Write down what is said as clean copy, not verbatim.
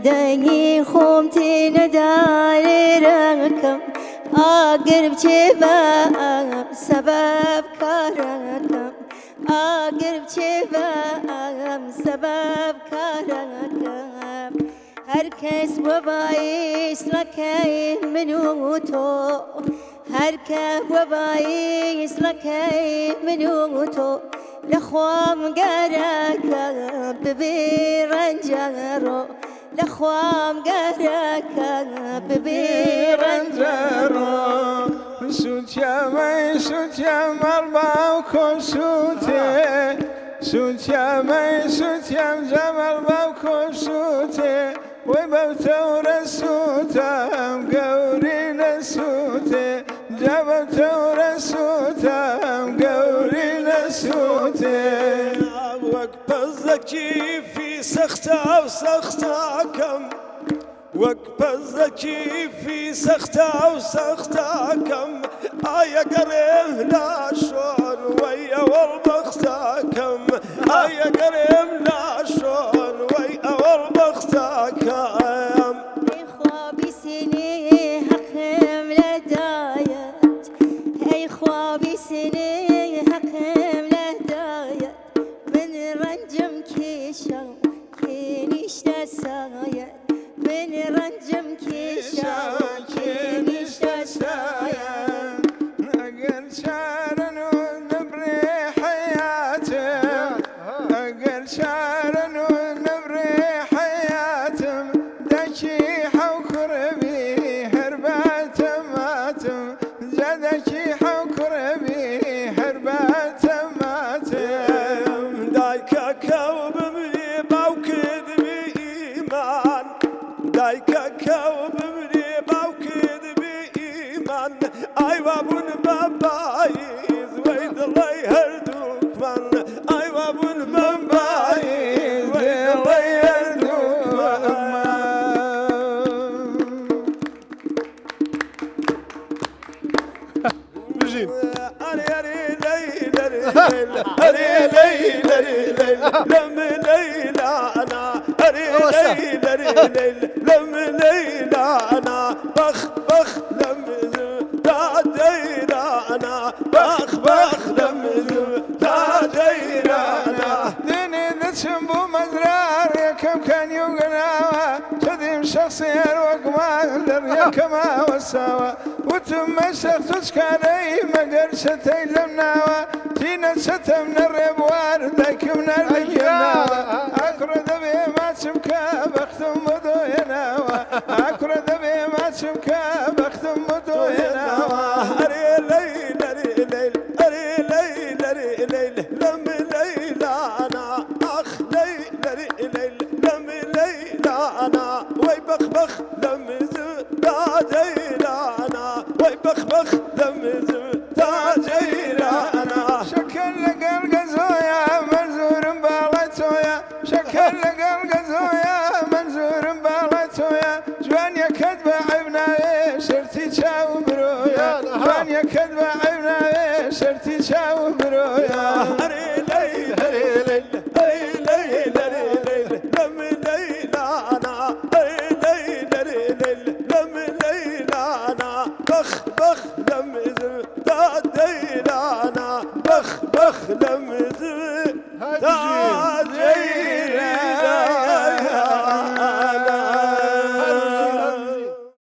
دنگی خومتی نداری رکم آگر بچیبم سبب کارکم آگر بچیبم سبب کارکم هر کس وبایس لکی منو تو هر کس وبایس لکی منو تو لخوام قرکم ببیرنجارو لخوام قركب ببيرنجرو سوت يا مي سوت يا مربع وكل سوتي سوت يا مي سوت يا مجمل بكل سوتي وبوتور السوتة مقورين السوتي جبتور السوتة مقورين السوتي وقبزكي في سخته وسخته كم وقبزكي في سخته وسخته كم آيا قريم لا شون ويا والبخته كم آيا قريم لا شون ويا والبخته كم خوابي سني حقم لدايت هي خوابي سني حقم لدايت من رنجم كيشا كينيش تسايت من رنجم كيشا كينيش تسايت أقل شارن ونبري حياتم أقل شارن ونبري حياتم دشيحة وكربي هرباتم ماتم زادشيحة وكربي هرباتم ماتم دايكا كوب بريبا وكذبي إيمان دايكا كوب بريبا وكذبي إيمان أيوة بن بابايز ويد الله يهردوك من أيوة بن بابايز ويد الله يهردوك من بجيب أري ليل لم ليلى أنا أري ليل لم ليلى أنا بخ لم دايرة أنا بخ لم دايرة أنا ديني ذتشم بو مزرار يا كم كان يقناوا تديم شخصي الوقمان لريا كما والسوا وتم شخص كاني مقرشتي لمناوا تينا شتا من الربوار ذاك من الجناوا أكرد بي ما تشمكا بختم مدو يناوا أكرد بي ما تشمكا بختم مدو يناوا أري ليل أري ليل لم ليلى أنا أخ ليل لم ليلى أنا وي بخ لم دايرة أنا وي بخ لم دايرة أنا شكل قرقزويا منزور بالتويا شكل قرقزويا منزور بالتويا جوان يا كذبة عبنا شرتي شاو برويا جوان يا كذبة عبنا شرتي شاو برويا أري ليل لم ليلى أنا أري ليل لم ليلى أنا بخ لم دايرة أنا بخ لم دايرة